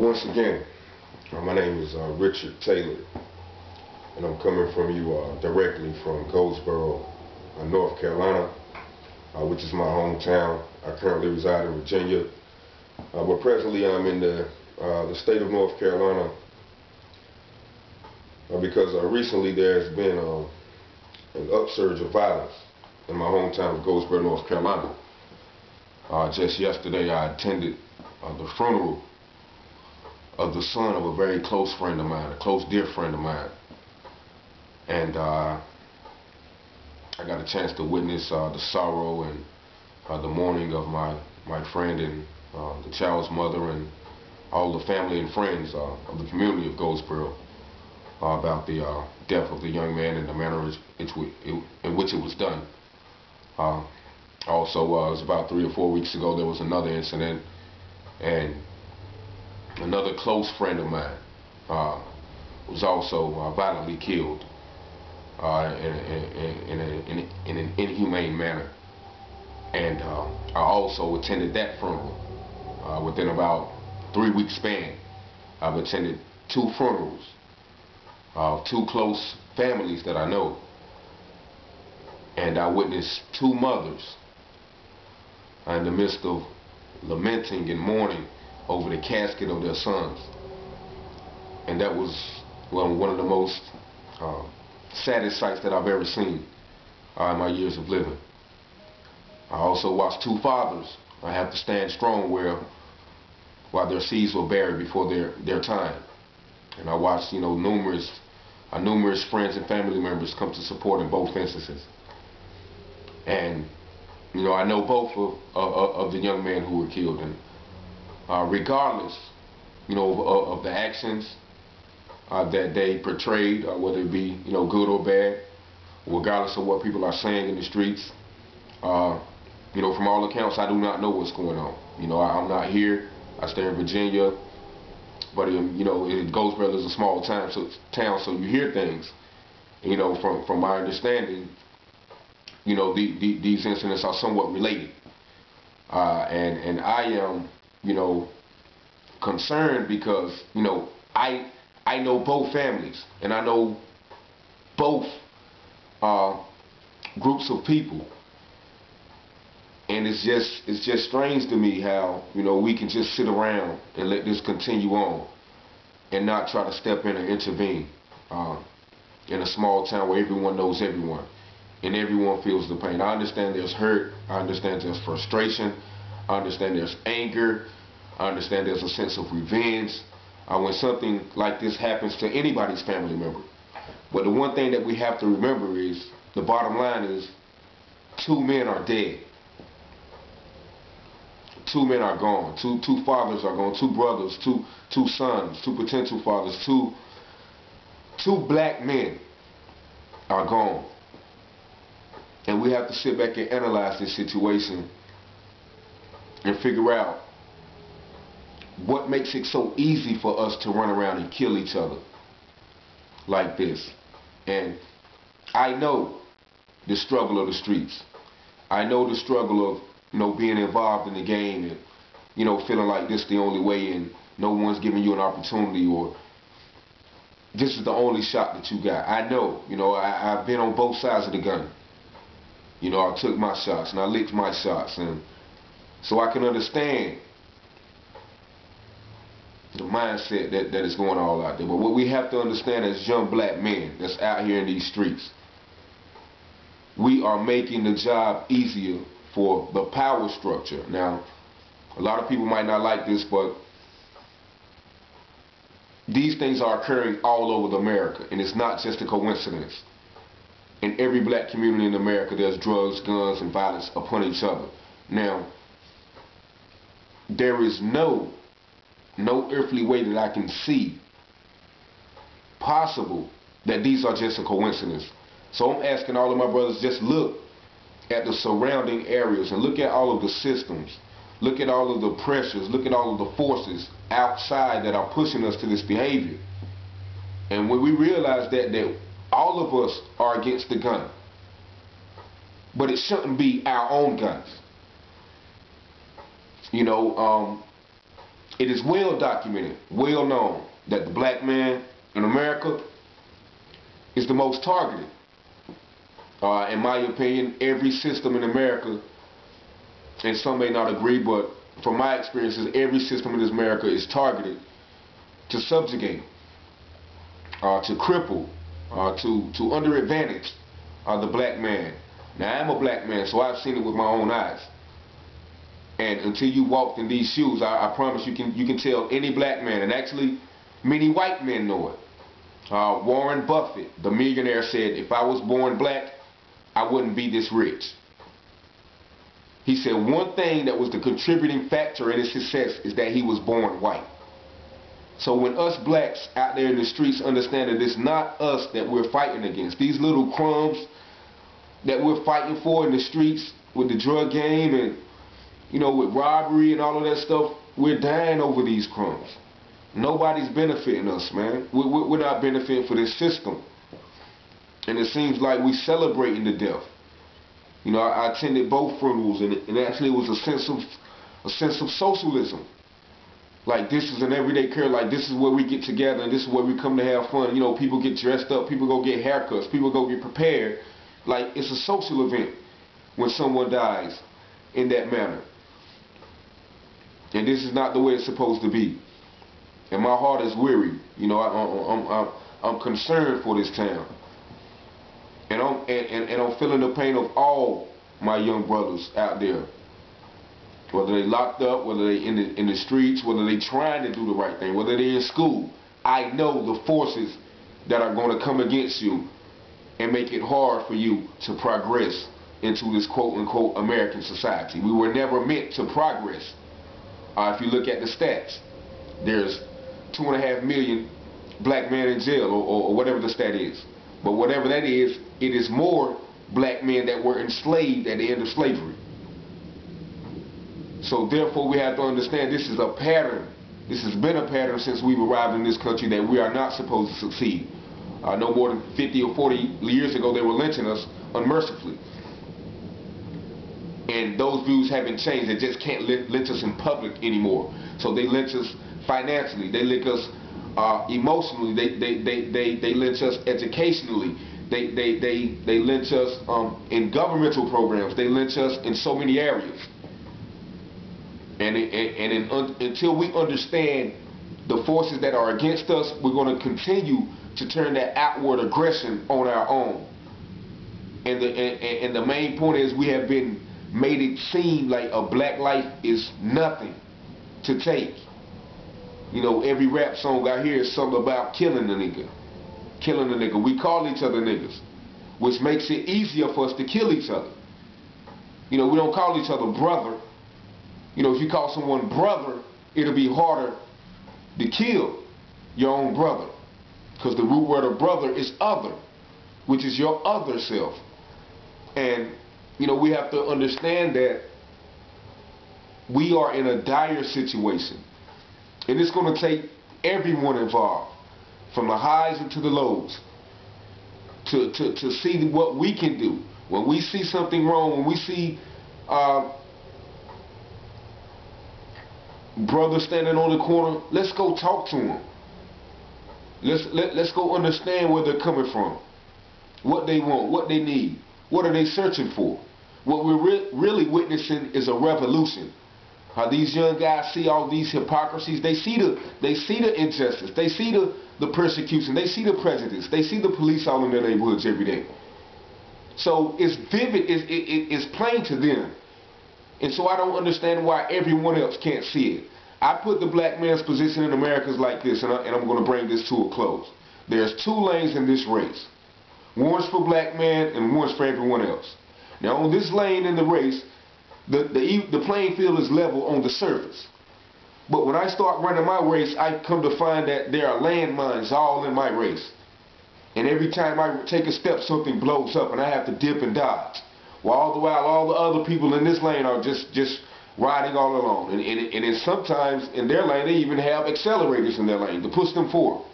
Once again, my name is Richard Taylor, and I'm coming from you directly from Goldsboro, North Carolina, which is my hometown. I currently reside in Virginia, but presently I'm in the state of North Carolina because recently there's been an upsurge of violence in my hometown of Goldsboro, North Carolina. Just yesterday I attended the funeral of the son of a very close friend of mine, a close dear friend of mine. And I got a chance to witness the sorrow and the mourning of my friend and the child's mother and all the family and friends of the community of Goldsboro about the death of the young man and the manner in which it was done. Also, it was about 3 or 4 weeks ago, there was another incident, and another close friend of mine was also violently killed in an inhumane manner. And I also attended that funeral. Within about 3 weeks span, I've attended 2 funerals of 2 close families that I know. And I witnessed 2 mothers in the midst of lamenting and mourning over the casket of their sons. And that was one of the most saddest sights that I've ever seen in my years of living. I also watched 2 fathers have to stand strong while their seeds were buried before their time. And I watched, numerous friends and family members come to support in both instances. And I know both of the young men who were killed, and regardless, of the actions that they portrayed, whether it be, good or bad, regardless of what people are saying in the streets, from all accounts, I do not know what's going on. I'm not here. I stay in Virginia, but Goldsboro is a small town, so you hear things. From my understanding, these incidents are somewhat related, and I am, concerned because I know both families, and I know both groups of people, and it's just strange to me how we can just sit around and let this continue on and not try to step in and intervene in a small town where everyone knows everyone. And everyone feels the pain. I understand there's hurt. I understand there's frustration. I understand there's anger. I understand there's a sense of revenge when something like this happens to anybody's family member. But the one thing that we have to remember is, the bottom line is, 2 men are dead. 2 men are gone. Two fathers are gone. 2 brothers, two sons, 2 potential fathers, two black men are gone. And we have to sit back and analyze this situation and figure out what makes it so easy for us to run around and kill each other like this. And I know the struggle of the streets. I know the struggle of being involved in the game and feeling like this is the only way and no one's giving you an opportunity, or this is the only shot that you got. I know, I've been on both sides of the gun. I took my shots and I licked my shots, and so I can understand the mindset that is going on out there. But what we have to understand as young black men that's out here in these streets, we are making the job easier for the power structure. Now, a lot of people might not like this, but these things are occurring all over America, and it's not just a coincidence. In every black community in America, there's drugs, guns, and violence upon each other. Now, there is no earthly way that I can see possible that these are just a coincidence. So I'm asking all of my brothers, just look at the surrounding areas and look at all of the systems. Look at all of the pressures. Look at all of the forces outside that are pushing us to this behavior. And when we realize that all of us are against the gun, but it shouldn't be our own guns. It is well documented, well known, that the black man in America is the most targeted. In my opinion, every system in America, and some may not agree, but from my experiences, every system in America is targeted to subjugate, to cripple, to underadvantage the black man. Now, I'm a black man, so I've seen it with my own eyes. And until you walked in these shoes, I promise you can tell any black man, and actually many white men know it. Warren Buffett, the millionaire, said, if I was born black, I wouldn't be this rich. He said one thing that was the contributing factor in his success is that he was born white. So when us blacks out there in the streets understand that it's not us that we're fighting against, these little crumbs that we're fighting for in the streets with the drug game and, you know, with robbery and all of that stuff, we're dying over these crumbs. Nobody's benefiting us, man. We're not benefiting for this system. And it seems like we celebrating the death. You know, I attended both funerals, and actually it was a sense of socialism. Like, this is an everyday care. Like, this is where we get together, and this is where we come to have fun. You know, people get dressed up, people go get haircuts, people go get prepared. Like, it's a social event when someone dies in that manner. And this is not the way it's supposed to be. And my heart is weary. You know, I'm concerned for this town. And I'm feeling the pain of all my young brothers out there. Whether they locked up, whether they in the streets, whether they trying to do the right thing, whether they're in school. I know the forces that are going to come against you and make it hard for you to progress into this quote-unquote American society. We were never meant to progress. If you look at the stats, there's 2.5 million black men in jail, or whatever the stat is. But whatever that is, it is more black men that were enslaved at the end of slavery. So therefore we have to understand this is a pattern. This has been a pattern since we've arrived in this country that we are not supposed to succeed. No more than 50 or 40 years ago they were lynching us unmercifully. And those views haven't changed. They just can't lynch us in public anymore. So they lynch us financially. They lynch us emotionally. They lynch us educationally. They lynch us in governmental programs. They lynch us in so many areas. And until we understand the forces that are against us, we're going to continue to turn that outward aggression on our own. And the main point is we have been made it seem like a black life is nothing to take. You know, every rap song I hear is something about killing the nigga. Killing the nigga. We call each other niggas, which makes it easier for us to kill each other. You know, we don't call each other brother. You know, if you call someone brother, it'll be harder to kill your own brother. Because the root word of brother is other, which is your other self. And, you know, we have to understand that we are in a dire situation. And it's going to take everyone involved, from the highs into the lows, to see what we can do. When we see something wrong, when we see brothers standing on the corner, let's go talk to them. Let's go understand where they're coming from, what they want, what they need, what are they searching for. What we're really witnessing is a revolution. How these young guys see all these hypocrisies. They see the injustice. They see the persecution. They see the prejudice. They see the police all in their neighborhoods every day. So it's vivid. It's plain to them. And so I don't understand why everyone else can't see it. I put the black man's position in America like this, and I'm going to bring this to a close. There's two lanes in this race. One's for black men and one's for everyone else. Now on this lane in the race, the playing field is level on the surface. But when I start running my race, I come to find that there are landmines all in my race. And every time I take a step, something blows up and I have to dip and dodge. While all the other people in this lane are just riding all along. And sometimes in their lane, they even have accelerators in their lane to push them forward.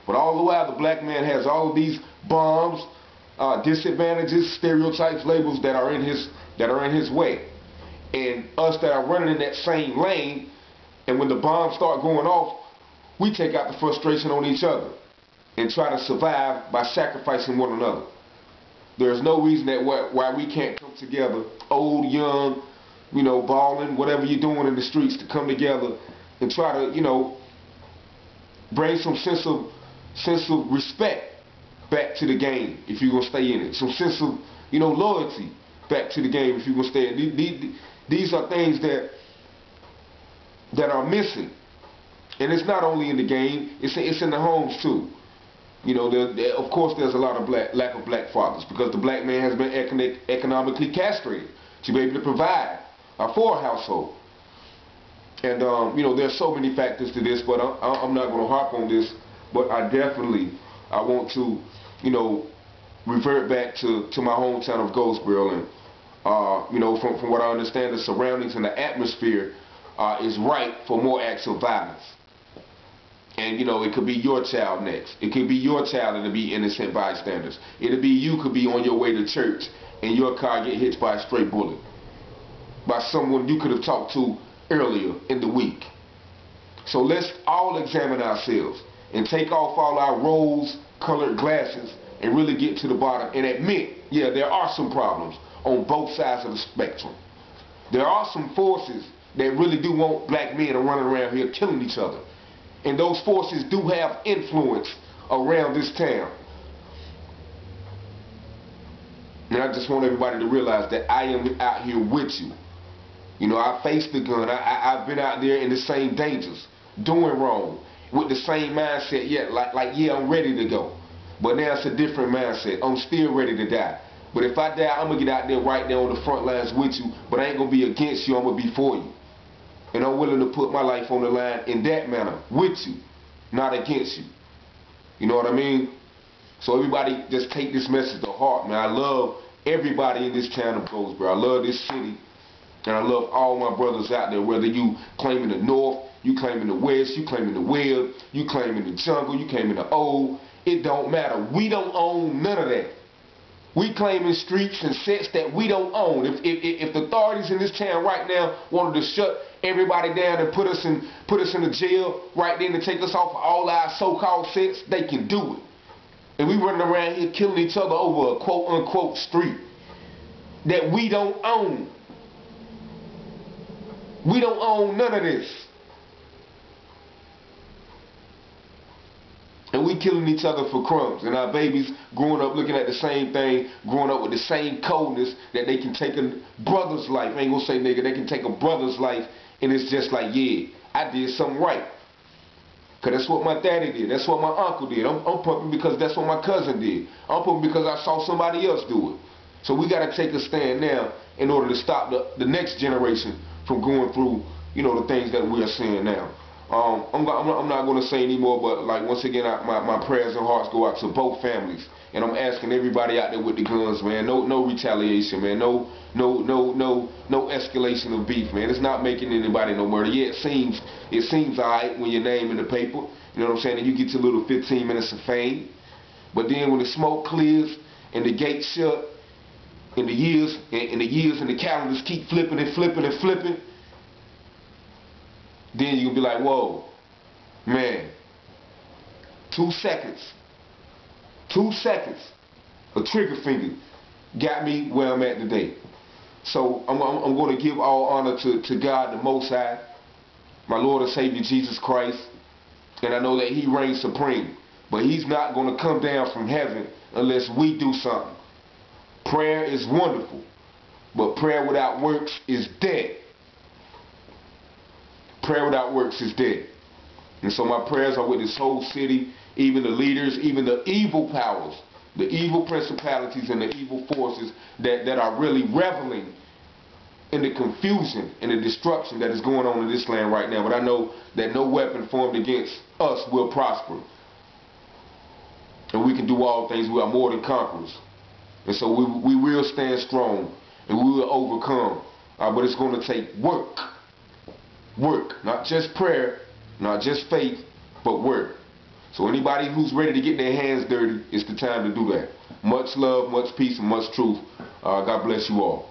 But all the while, the black man has all of these bombs, disadvantages, stereotypes, labels that are in his way. And us that are running in that same lane And when the bombs start going off, we take out the frustration on each other and try to survive by sacrificing one another. There's no reason that why we can't come together, old, young, you know, balling, whatever you're doing in the streets, to come together and try to, you know, bring some sense of respect back to the game if you're gonna stay in it. Some sense of, you know, loyalty back to the game if you're gonna stay in it. These are things that are missing, and it's not only in the game; it's in the homes too. You know, of course, there's a lot of lack of black fathers because the black man has been economically castrated to be able to provide for a household. And you know, there's so many factors to this, but I'm not going to harp on this. But I want to, you know, revert back to my hometown of Goldsboro, and you know, from what I understand, the surroundings and the atmosphere is ripe for more acts of violence. And you know, it could be your child next. It could be your child and it'll be innocent bystanders. It'll be you could be on your way to church and your car get hit by a stray bullet by someone you could have talked to earlier in the week. So let's all examine ourselves and take off all our rose-colored glasses and really get to the bottom and admit, yeah, there are some problems on both sides of the spectrum. There are some forces that really do want black men running around here killing each other. And those forces do have influence around this town. And I just want everybody to realize that I am out here with you. You know, I faced the gun. I've been out there in the same dangers, doing wrong, with the same mindset. Yeah, like yeah, I'm ready to go. But now it's a different mindset. I'm still ready to die. But if I die, I'm going to get out there right there on the front lines with you. But I ain't going to be against you. I'm going to be for you. And I'm willing to put my life on the line in that manner, with you, not against you. You know what I mean? So everybody just take this message to heart, man. I love everybody in this town of Goldsboro. I love this city. And I love all my brothers out there, whether you claim in the north, you claim in the west, you claim in the web, you claim in the jungle, you claim in the old. It don't matter. We don't own none of that. We claiming streets and sets that we don't own. If the authorities in this town right now wanted to shut everybody down and put us in the jail right then to take us off of all our so-called sets, they can do it. And we running around here killing each other over a quote-unquote street that we don't own. We don't own none of this. And we killing each other for crumbs. And our babies growing up looking at the same thing, growing up with the same coldness that they can take a brother's life. I ain't gonna say nigga, they can take a brother's life and it's just like, yeah, I did something right. Because that's what my daddy did. That's what my uncle did. I'm pumping because that's what my cousin did. I'm pumping because I saw somebody else do it. So we got to take a stand now in order to stop the next generation from going through, you know, the things that we are seeing now. I'm not going to say anymore, but like once again, my prayers and hearts go out to both families, and I'm asking everybody out there with the guns, man, no retaliation, man, no escalation of beef, man. It's not making anybody no murder. Yeah, it seems alright when your name in the paper, you know what I'm saying, and you get your little 15 minutes of fame, but then when the smoke clears and the gates shut, and the years and the calendars keep flipping and flipping and flipping, then you'll be like, whoa, man, 2 seconds, a trigger finger got me where I'm at today. So I'm going to give all honor to God the Most High, my Lord and Savior Jesus Christ, and I know that He reigns supreme, but He's not going to come down from heaven unless we do something. Prayer is wonderful, but prayer without works is dead. Prayer without works is dead. And so my prayers are with this whole city, even the leaders, even the evil powers, the evil principalities and the evil forces that are really reveling in the confusion and the destruction that is going on in this land right now. But I know that no weapon formed against us will prosper. And we can do all things. We are more than conquerors. And so we will stand strong and we will overcome. But it's going to take work. Work, not just prayer, not just faith, but work. So anybody who's ready to get their hands dirty, it's the time to do that. Much love, much peace, and much truth. God bless you all.